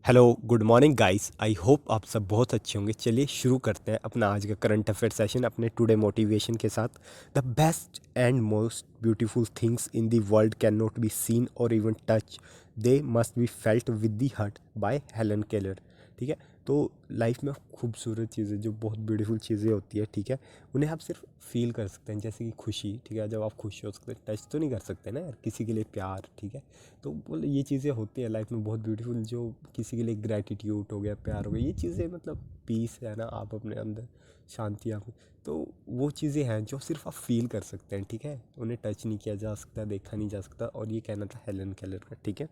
Hello good morning guys. I hope आप सब बहुत अच्छे होंगे। चलिए शुरू करते हैं अपना आज का करंट अफेयर सेशन अपने टुडे मोटिवेशन के साथ। The best and most beautiful things in the world can not be seen और even touch, they must be felt with the heart by Helen Keller. ठीक है, तो लाइफ में खूबसूरत चीज़ें जो बहुत ब्यूटीफुल चीज़ें होती है, ठीक है, उन्हें आप सिर्फ फील कर सकते हैं। जैसे कि खुशी, ठीक है, जब आप खुश हो सकते हैं, टच तो नहीं कर सकते ना यार किसी के लिए प्यार, ठीक है। तो बोले ये चीज़ें होती हैं लाइफ में बहुत ब्यूटीफुल, जो किसी के लिए ग्रैटिट्यूड हो गया, प्यार हो गया, ये चीज़ें मतलब पीस है ना, आप अपने अंदर शांति आप, तो वो चीज़ें हैं जो सिर्फ आप फील कर सकते हैं, ठीक है, उन्हें टच नहीं किया जा सकता, देखा नहीं जा सकता। और ये कहना था हेलन केलर का, ठीक है।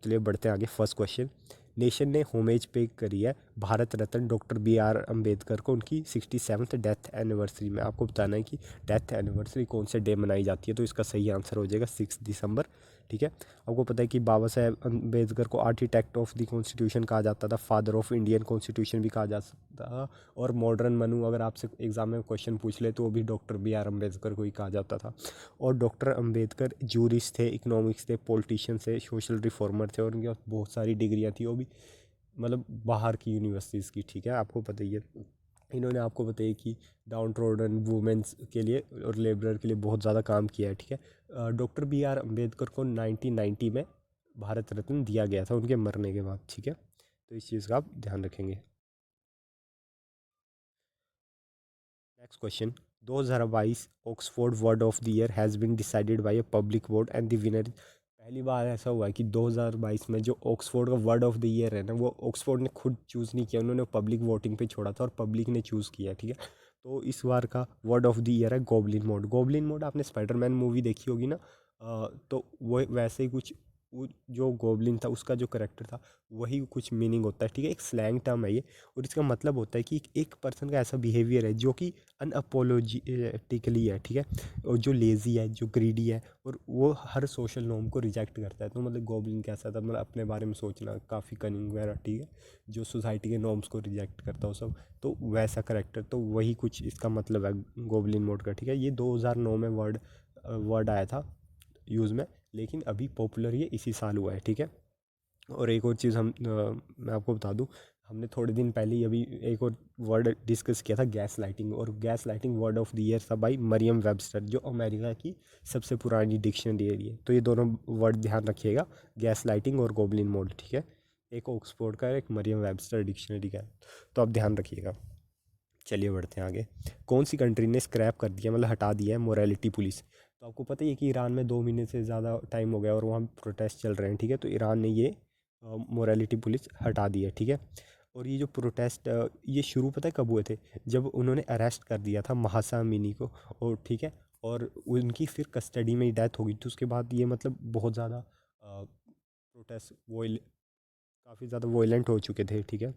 चलिए बढ़ते हैं आगे। फर्स्ट क्वेश्चन, नेशन ने होमेज पे करी है Bharat Ratna doctor B are Ambedkar को उनकी 67th डेथ एनिवर्सरी में। आपको बताना है कि डेथ एनिवर्सरी कौन से डे मनाई जाती है, तो इसका सही आंसर हो जाएगा 6 दिसंबर। ठीक है, आपको पता है कि बाबा साहेब अम्बेडकर को आर्किटेक्ट ऑफ द कॉन्स्टिट्यूशन कहा जाता था, फादर ऑफ इंडियन कॉन्स्टिट्यूशन भी कहा जा सकता था। और मॉडर्न मनु अगर आपसे एग्जाम में क्वेश्चन पूछ ले तो वो भी डॉक्टर बी आर अम्बेडकर को ही कहा जाता था। और डॉक्टर अंबेडकर जूरिस्ट थे, इकोनॉमिक्स थे, पॉलिटिशियन थे, सोशल रिफॉर्मर थे, और उनके पास बहुत सारी डिग्रियाँ थी, वो भी मतलब बाहर की यूनिवर्सिटीज़ की, ठीक है, आपको पता ही है। इन्होंने आपको बताया कि डाउन रोडन वुमेंस के लिए और लेबरर के लिए बहुत ज़्यादा काम किया है, ठीक है। डॉक्टर बी आर अम्बेडकर को 1990 में भारत रत्न दिया गया था उनके मरने के बाद, ठीक है, तो इस चीज़ का आप ध्यान रखेंगे। Next question, 2022 Oxford word of the year has been decided by a public vote and the winner. पहली बार ऐसा हुआ है कि 2022 में जो ऑक्सफोर्ड का वर्ड ऑफ द ईयर है ना, वो ऑक्सफोर्ड ने खुद चूज़ नहीं किया, उन्होंने पब्लिक वोटिंग पे छोड़ा था और पब्लिक ने चूज़ किया, ठीक है। तो इस बार का वर्ड ऑफ द ईयर है गोबलिन मोड। गोबलिन मोड आपने स्पाइडरमैन मूवी देखी होगी ना, तो वो वैसे ही कुछ, वो जो गोबलिन था उसका जो करेक्टर था वही कुछ मीनिंग होता है, ठीक है, एक स्लैंग टर्म है ये। और इसका मतलब होता है कि एक पर्सन का ऐसा बिहेवियर है जो कि अनअपोलोजिटिकली है, ठीक है, और जो लेज़ी है, जो ग्रीडी है, और वो हर सोशल नॉर्म को रिजेक्ट करता है। तो मतलब गॉबलिन कैसा था, मतलब अपने बारे में सोचना, काफ़ी कनिंग वगैरह, ठीक है, जो सोसाइटी के नॉर्म्स को रिजेक्ट करता हो सब, तो वैसा करेक्टर, तो वही कुछ इसका मतलब है गॉबलिन मोड का, ठीक है। ये 2009 में वर्ड वर्ड आया था यूज़ में, लेकिन अभी पॉपुलर ये इसी साल हुआ है, ठीक है। और एक और चीज़ मैं आपको बता दूं, हमने थोड़े दिन पहले ही अभी एक और वर्ड डिस्कस किया था, गैस लाइटिंग। और gas lighting word of the year था बाई मरियम वेबस्टर, जो अमेरिका की सबसे पुरानी डिक्शनरी है। तो ये दोनों वर्ड ध्यान रखिएगा, गैस लाइटिंग और गोबलिन मोड, ठीक है। एक ऑक्सफोर्ड का है, एक मरियम वेबस्टर डिक्शनरी का है, तो आप ध्यान रखिएगा। चलिए बढ़ते हैं आगे। कौन सी कंट्री ने स्क्रैप कर दिया, मतलब हटा दिया है, मोरालिटी पुलिस। तो आपको पता ही है कि ईरान में 2 महीने से ज़्यादा टाइम हो गया और वहाँ प्रोटेस्ट चल रहे हैं, ठीक है, तो ईरान ने ये मोरालिटी पुलिस हटा दी है, ठीक है। और ये जो प्रोटेस्ट ये शुरू पता है कब हुए थे, जब उन्होंने अरेस्ट कर दिया था महासा अमीनी को, और ठीक है, और उनकी फिर कस्टडी में ही डेथ हो गई थी। उसके बाद ये मतलब बहुत ज़्यादा प्रोटेस्ट वो काफ़ी ज़्यादा वॉयलेंट हो चुके थे, ठीक है।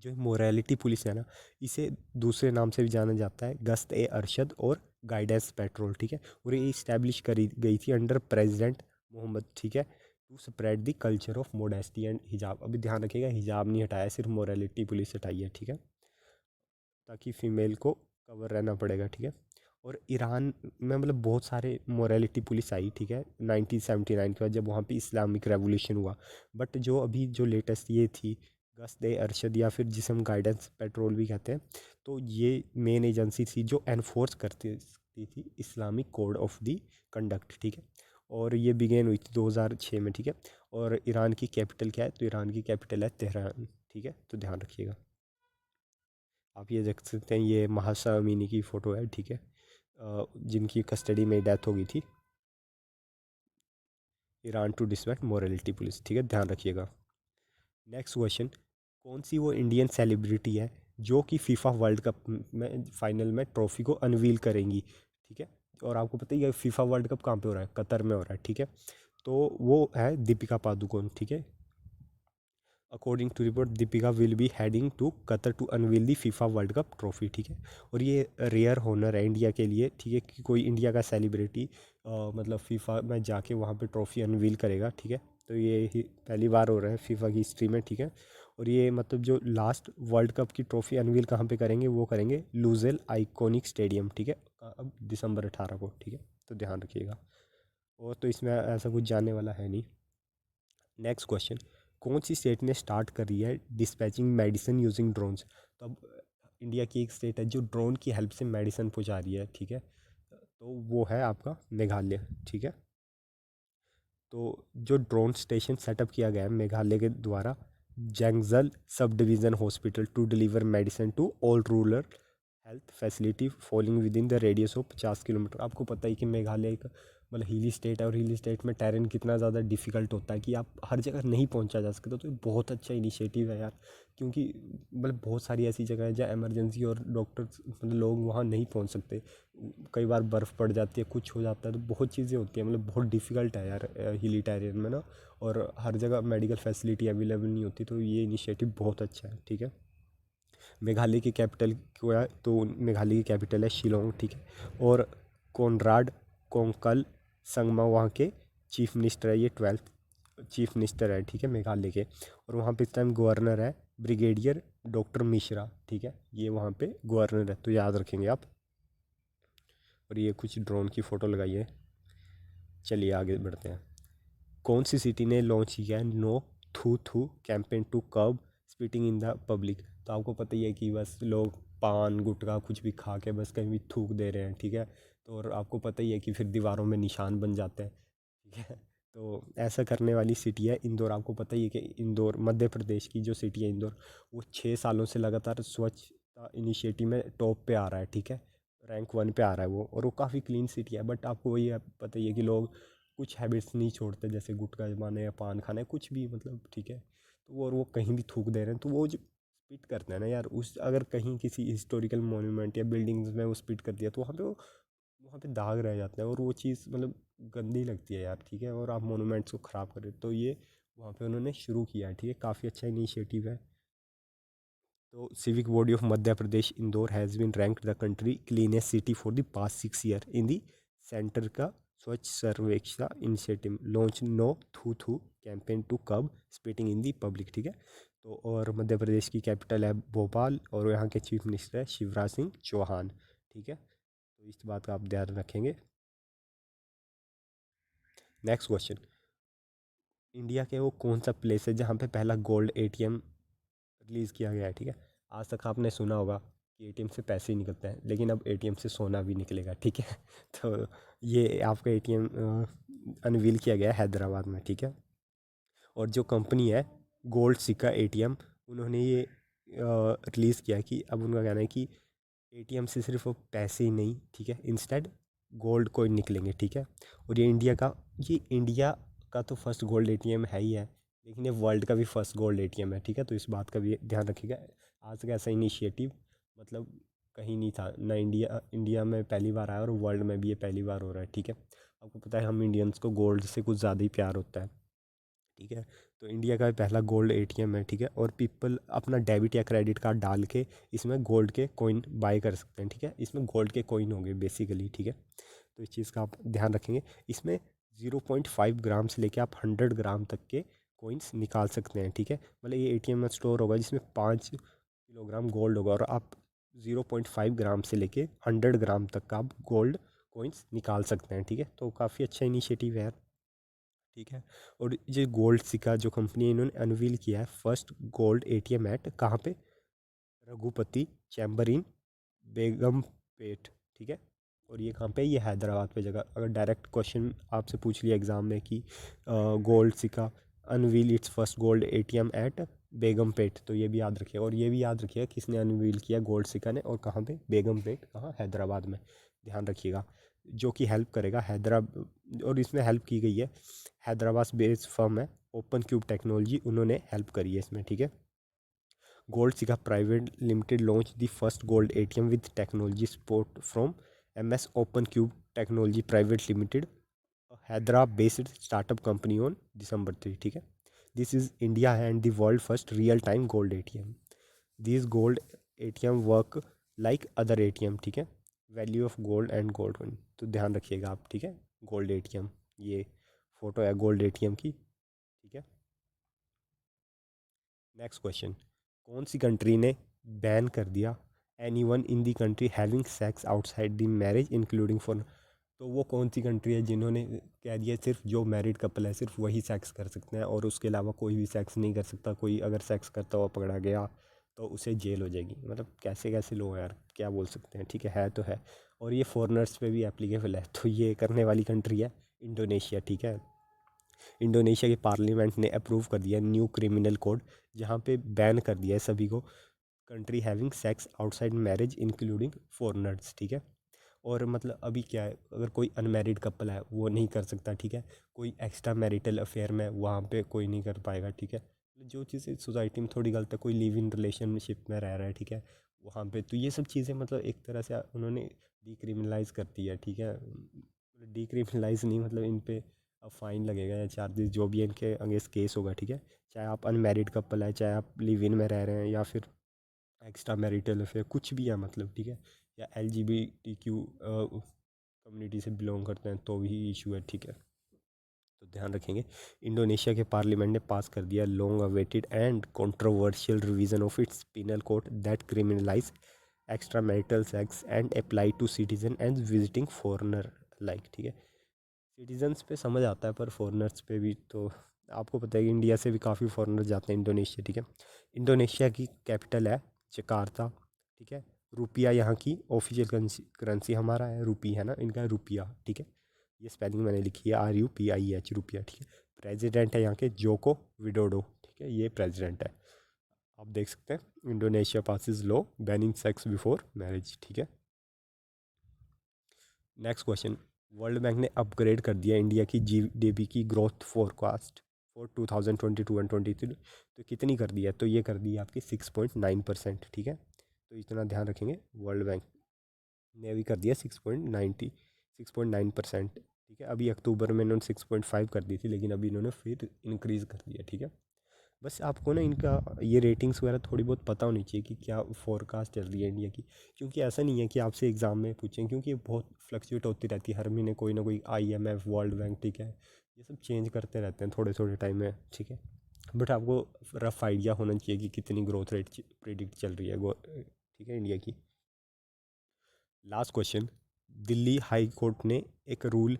जो मोरालिटी पुलिस है ना, इसे दूसरे नाम से भी जाना जाता है गश्त ए अरशद और गाइडेंस पेट्रोल, ठीक है। और ये इस्टेब्लिश करी गई थी अंडर प्रेसिडेंट मोहम्मद, ठीक है, to spread the culture of modesty and hijab. अभी ध्यान रखिएगा, हिजाब नहीं हटाया, सिर्फ मोरालिटी पुलिस हटाई है, ठीक है, ताकि फीमेल को कवर रहना पड़ेगा, ठीक है। और ईरान में मतलब बहुत सारे मोरालिटी पुलिस आई, ठीक है, 1979 के बाद जब वहाँ पे इस्लामिक रेवोल्यूशन हुआ। बट जो अभी जो लेटेस्ट ये थी गश्त ए अरशद, या फिर जिसे हम गाइडेंस पेट्रोल भी कहते हैं, तो ये मेन एजेंसी थी जो एनफोर्स करती थी Islamic code of the conduct, ठीक है। और ये बिगेन हुई थी 2006 में, ठीक है। और ईरान की कैपिटल क्या है, तो ईरान की कैपिटल है तेहरान, ठीक है, तो ध्यान रखिएगा। आप ये देख सकते हैं, ये महासा अमीनी की फ़ोटो है, ठीक है, जिनकी कस्टडी में डेथ हो गई थी। ईरान टू डिसमेंट मोरालिटी पुलिस, ठीक है, ध्यान रखिएगा। नेक्स्ट क्वेश्चन, कौन सी वो इंडियन सेलिब्रिटी है जो कि फीफा वर्ल्ड कप में फाइनल में ट्रॉफी को अनवील करेंगी, ठीक है। और आपको पता ही है फीफा वर्ल्ड कप कहाँ पे हो रहा है, कतर में हो रहा है, ठीक है। तो वो है दीपिका पादुकोण, ठीक है। According to report Deepika will be heading to Qatar to unveil the FIFA World Cup trophy, ठीक है। और ये रेयर होनर है इंडिया के लिए, ठीक है, कि कोई इंडिया का सेलिब्रिटी मतलब फीफा में जाके वहाँ पे ट्रॉफी अनवील करेगा, ठीक है। तो ये पहली बार हो रहा है फीफा की हिस्ट्री में, ठीक है। और ये मतलब जो लास्ट वर्ल्ड कप की ट्रॉफी अनवील कहाँ पे करेंगे, वो करेंगे लूजेल आइकॉनिक स्टेडियम, ठीक है, अब दिसंबर 18 को, ठीक है, तो ध्यान रखिएगा। और तो इसमें ऐसा कुछ जानने वाला है नहीं। नेक्स्ट क्वेश्चन, कौन सी स्टेट ने स्टार्ट करी है डिस्पैचिंग मेडिसिन यूजिंग ड्रोन्स? तो अब इंडिया की एक स्टेट है जो ड्रोन की हेल्प से मेडिसिन पहुंचा रही है, ठीक है, तो वो है आपका मेघालय, ठीक है। तो जो ड्रोन स्टेशन सेटअप किया गया है मेघालय के द्वारा जैंगजल sub division hospital to deliver medicine to all rural health facility falling within the radius of 50 kilometre. आपको पता है कि मेघालय एक मतलब हिली स्टेट है, और हिली स्टेट में टेरेन कितना ज़्यादा डिफिकल्ट होता है कि आप हर जगह नहीं पहुंचा जा सकते। तो ये बहुत अच्छा इनिशिएटिव है यार, क्योंकि मतलब बहुत सारी ऐसी जगह है जहाँ इमरजेंसी और डॉक्टर्स मतलब लोग वहाँ नहीं पहुँच सकते। कई बार बर्फ़ पड़ जाती है, कुछ हो जाता है, तो बहुत चीज़ें होती हैं, मतलब बहुत डिफ़िकल्ट है यार हिली टेरेन में ना, और हर जगह मेडिकल फैसिलिटी अवेलेबल नहीं होती। तो ये इनिशिएटिव बहुत अच्छा है, ठीक है। मेघालय की कैपिटल क्या है? तो मेघालय की कैपिटल है शिलोंग, ठीक है। और कॉनराड कोंकल संगमा वहाँ के चीफ मिनिस्टर है, ये 12th चीफ मिनिस्टर है, ठीक है, मेघालय के। और वहाँ पे इस टाइम गवर्नर है ब्रिगेडियर डॉक्टर मिश्रा, ठीक है, ये वहाँ पे गवर्नर है, तो याद रखेंगे आप। और ये कुछ ड्रोन की फ़ोटो लगाई है। चलिए आगे बढ़ते हैं। कौन सी सिटी ने लॉन्च किया है no thoo thoo campaign to curb spitting in the public? तो आपको पता ही है कि बस लोग पान गुटखा कुछ भी खा के बस कहीं भी थूक दे रहे हैं, ठीक है। तो और आपको पता ही है कि फिर दीवारों में निशान बन जाते हैं, ठीक है। तो ऐसा करने वाली सिटी है इंदौर। आपको पता ही है कि इंदौर मध्य प्रदेश की जो सिटी है इंदौर, वो 6 सालों से लगातार स्वच्छता इनिशिएटिव में टॉप पे आ रहा है, ठीक है, रैंक 1 पे आ रहा है वो। और वो काफ़ी क्लीन सिटी है, बट आपको वही पता ही है कि लोग कुछ हैबिट्स नहीं छोड़ते, जैसे गुटखा जमाने या पान खाना कुछ भी, मतलब ठीक है। तो वो और वो कहीं भी थूक दे रहे हैं, तो वो जो स्पिट करते हैं ना यार, उस अगर कहीं किसी हिस्टोरिकल मोन्यूमेंट या बिल्डिंग्स में वो स्पिट कर दिया, तो वहाँ पे दाग रह जाते हैं, और वो चीज़ मतलब गंदी लगती है यार, ठीक है। और आप मोनूमेंट्स को ख़राब करें, तो ये वहाँ पे उन्होंने शुरू किया है, ठीक है, काफ़ी अच्छा इनिशिएटिव है। तो civic body of Madhya Pradesh Indore has been ranked the country cleanest city for the past 6 year in the centre का Swachh Survekshan initiative launch no thoo thoo campaign to curb spitting in the public, ठीक है। तो और मध्य प्रदेश की कैपिटल है भोपाल, और यहाँ के चीफ मिनिस्टर है शिवराज सिंह चौहान, ठीक है। तो इस बात का आप ध्यान रखेंगे। नेक्स्ट क्वेश्चन, इंडिया के वो कौन सा प्लेस है जहाँ पे पहला गोल्ड एटीएम रिलीज़ किया गया है, ठीक है। आज तक आपने सुना होगा कि एटीएम से पैसे ही निकलते हैं, लेकिन अब एटीएम से सोना भी निकलेगा, ठीक है। तो ये आपका एटीएम अनवील किया गया है हैदराबाद में, ठीक है। और जो कंपनी है गोल्ड सिक्का एटीएम, उन्होंने ये रिलीज़ किया है कि अब उनका कहना है कि एटीएम से सिर्फ वो पैसे ही नहीं, ठीक है, इंस्टेड गोल्ड कॉइन निकलेंगे, ठीक है। और ये इंडिया का तो फर्स्ट गोल्ड एटीएम है ही है, लेकिन ये वर्ल्ड का भी फर्स्ट गोल्ड एटीएम है, ठीक है। तो इस बात का भी ध्यान रखिएगा। आज तक ऐसा इनिशिएटिव मतलब कहीं नहीं था ना, इंडिया में पहली बार आया, और वर्ल्ड में भी ये पहली बार हो रहा है, ठीक है। आपको पता है हम इंडियंस को गोल्ड से कुछ ज़्यादा ही प्यार होता है, ठीक है। तो इंडिया का पहला गोल्ड एटीएम है, ठीक है। और पीपल अपना डेबिट या क्रेडिट कार्ड डाल के इसमें गोल्ड के कॉइन बाय कर सकते हैं, ठीक है। इसमें गोल्ड के कॉइन होंगे बेसिकली, ठीक है। तो इस चीज़ का आप ध्यान रखेंगे। इसमें 0.5 ग्राम से लेके आप 100 ग्राम तक के कॉइन्स निकाल सकते हैं, ठीक है। मतलब ये एटीएम में स्टोर होगा जिसमें 5 किलोग्राम गोल्ड होगा, और आप 0.5 ग्राम से लेके 100 ग्राम तक का आप गोल्ड कॉइन्स निकाल सकते हैं, ठीक है। तो काफ़ी अच्छा इनिशिएटिव है यार, ठीक है। और ये गोल्ड सिक्का जो कंपनी है इन्होंने अनवील किया है फर्स्ट गोल्ड एटीएम एट कहाँ पे, रघुपति चैम्बर इन बेगमपेट, ठीक है। और ये कहाँ पे है? ये हैदराबाद पे जगह। अगर डायरेक्ट क्वेश्चन आपसे पूछ लिया एग्जाम में कि Goldsikka unveil its first gold ATM at Begumpet, तो ये भी याद रखिए। और ये भी याद रखिएगा किसने अनवील किया गोल्ड सिक्का ने, और कहाँ पे, बेगमपेट कहाँ, हैदराबाद में, ध्यान रखिएगा। जो कि हेल्प करेगा हैदराबाद, और इसमें हेल्प की गई है हैदराबाद बेस्ड फर्म है ओपन क्यूब टेक्नोलॉजी, उन्होंने हेल्प करी है इसमें, ठीक है। गोल्ड सिक्का private limited launch the first gold ATM with technology support from MS open cube technology private limited, Hyderabad based startup company on December 3, ठीक है। This is India and the world first real time gold ATM. This gold ATM work like other ATM, ठीक है। Value of gold and gold coin, तो ध्यान रखिएगा आप, ठीक है। गोल्ड एटीएम, ये फोटो है गोल्ड एटीएम की, ठीक है। नेक्स्ट क्वेश्चन, कौन सी कंट्री ने बैन कर दिया any one in the country having sex outside the marriage including for? तो वो कौन सी कंट्री है जिन्होंने कह दिया सिर्फ जो मैरिड कपल है सिर्फ वही सेक्स कर सकते हैं और उसके अलावा कोई भी सेक्स नहीं कर सकता। कोई अगर सेक्स करता हुआ पकड़ा गया तो उसे जेल हो जाएगी। मतलब कैसे कैसे लोग हैं यार, क्या बोल सकते हैं। ठीक है तो है। और ये फॉरेनर्स पे भी एप्लीकेबल है। तो ये करने वाली कंट्री है इंडोनेशिया। ठीक है, इंडोनेशिया के पार्लियामेंट ने अप्रूव कर दिया न्यू क्रिमिनल कोड, जहाँ पे बैन कर दिया है सभी को country having sex outside marriage including foreigners. ठीक है, और मतलब अभी क्या है, अगर कोई अनमैरिड कपल है वो नहीं कर सकता। ठीक है, कोई एक्स्ट्रा मैरिटल अफेयर में वहाँ पे कोई नहीं कर पाएगा। ठीक है, जो चीज़ें सोसाइटी में थोड़ी गलत है, कोई लिव इन रिलेशनशिप में रह रहा है, ठीक है, वहाँ पे तो ये सब चीज़ें मतलब एक तरह से उन्होंने डिक्रिमिनलाइज कर दी है। ठीक है, डिक्रिमिनलाइज नहीं मतलब इन पे अब फाइन लगेगा या चार्जेस जो भी है इनके अगेंस्ट केस होगा। ठीक है, चाहे आप अनमैरिड कपल है, चाहे आप लिव इन में रह रहे हैं या फिर एक्स्ट्रा मैरिटल अफेयर कुछ भी है मतलब। ठीक है, या LGBTQ कम्युनिटी से बिलोंग करते हैं तो भी इशू है। ठीक है, तो ध्यान रखेंगे। इंडोनेशिया के पार्लियामेंट ने पास कर दिया long awaited and controversial revision of its penal code that criminalise extra marital sex and apply to citizen and visiting foreigner like. ठीक है, सिटीजन्स पे समझ आता है पर फॉरेनर्स पे भी तो आपको पता है कि इंडिया से भी काफ़ी फॉरेनर जाते हैं इंडोनेशिया। ठीक है, इंडोनेशिया की कैपिटल है जकार्ता। ठीक है, रुपया यहाँ की ऑफिशियल करेंसी हमारा है रुपी है ना, इनका है रुपया। ठीक है, ये स्पेलिंग मैंने लिखी है RUPIH रुपया। ठीक है, प्रेसिडेंट है यहाँ के जोको विडोडो। ठीक है, ये प्रेसिडेंट है। आप देख सकते हैं Indonesia passes law banning sex before marriage. ठीक है, नेक्स्ट क्वेश्चन। वर्ल्ड बैंक ने अपग्रेड कर दिया इंडिया की GDP की ग्रोथ फोरकास्ट फॉर 2022 एंड 23। तो कितनी कर दी है, तो ये कर दी है आपकी 6.9%। ठीक है, तो इतना ध्यान रखेंगे, वर्ल्ड बैंक ने अभी कर दिया 6.9%। ठीक है, अभी अक्टूबर में इन्होंने 6.5 कर दी थी लेकिन अभी इन्होंने फिर इंक्रीज़ कर दिया। ठीक है, बस आपको ना इनका ये रेटिंग्स वगैरह थोड़ी बहुत पता होनी चाहिए कि क्या फोरकास्ट चल रही है इंडिया की। क्योंकि ऐसा नहीं है कि आपसे एग्ज़ाम में पूछें, क्योंकि ये बहुत फ्लक्चुएट होती रहती है हर महीने कोई ना कोई IMF वर्ल्ड बैंक। ठीक है, ये सब चेंज करते रहते हैं थोड़े थोड़े टाइम में। ठीक है, बट आपको रफ आइडिया होना चाहिए कि कितनी ग्रोथ रेट प्रिडिक्ट चल रही है ठीक है इंडिया की। Last question. Delhi high court ने एक रूल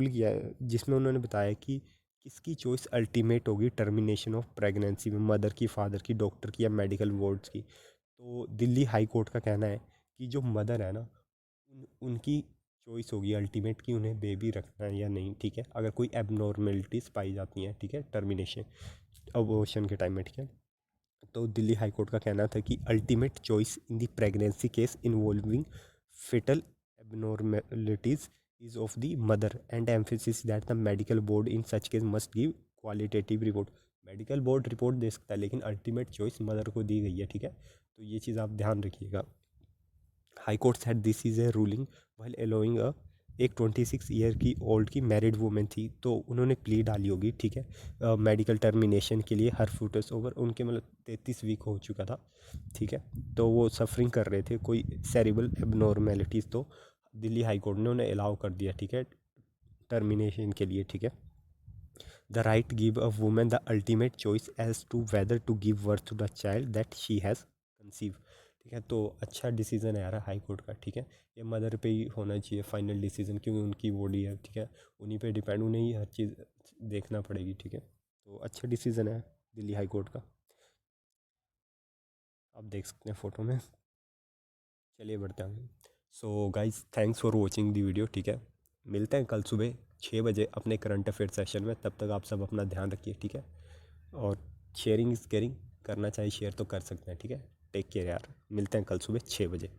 किया है जिसमें उन्होंने बताया कि किसकी चॉइस अल्टीमेट होगी टर्मिनेशन ऑफ प्रेगनेंसी में, मदर की, फादर की, डॉक्टर की या मेडिकल बोर्ड्स की। तो दिल्ली हाई कोर्ट का कहना है कि जो मदर है ना उनकी चॉइस होगी अल्टीमेट कि उन्हें बेबी रखना है या नहीं। ठीक है, अगर कोई एबनॉर्मेलिटीज़ पाई जाती हैं, ठीक है, टर्मिनेशन अबॉर्शन के टाइम में। ठीक है, तो दिल्ली हाई कोर्ट का कहना था कि ultimate choice in the pregnancy case involving fetal abnormalities is of the mother and emphasis that the medical board in such case must give qualitative report. Medical board report दे सकता है लेकिन ultimate choice mother को दी गई है। ठीक है, तो ये चीज़ आप ध्यान रखिएगा। High court said this is a ruling while allowing एक 26 ईयर की ओल्ड की मैरिड वूमेन थी तो उन्होंने प्ली डाली होगी। ठीक है, मेडिकल टर्मिनेशन के लिए हर फूटस ओवर उनके मतलब 33 वीक हो चुका था। ठीक है, तो वो सफरिंग कर रहे थे कोई सेरिबल एबनॉर्मेलिटीज़, तो दिल्ली हाई कोर्ट ने उन्हें अलाउ कर दिया। ठीक है, टर्मिनेशन के लिए। ठीक है, the right give a women the ultimate choice as to whether to give birth to the child that she has conceive. ठीक है, तो अच्छा डिसीजन है यार हाई कोर्ट का। ठीक है, ये मदर पे ही होना चाहिए फाइनल डिसीजन क्योंकि उनकी बॉडी है। ठीक है, उन्हीं पे डिपेंड, उन्हें ही हर चीज़ देखना पड़ेगी। ठीक है, तो अच्छा डिसीजन है दिल्ली हाई कोर्ट का, आप देख सकते हैं फ़ोटो में। चलिए बढ़ते हैं। So guys thanks for watching the video. ठीक है, मिलते हैं कल सुबह 6 बजे अपने करंट अफेयर सेशन में। तब तक आप सब अपना ध्यान रखिए। ठीक है, और शेयरिंग इज़ केयरिंग, करना चाहिए शेयर तो कर सकते हैं। ठीक है, टेक केयर यार, मिलते हैं कल सुबह 6 बजे।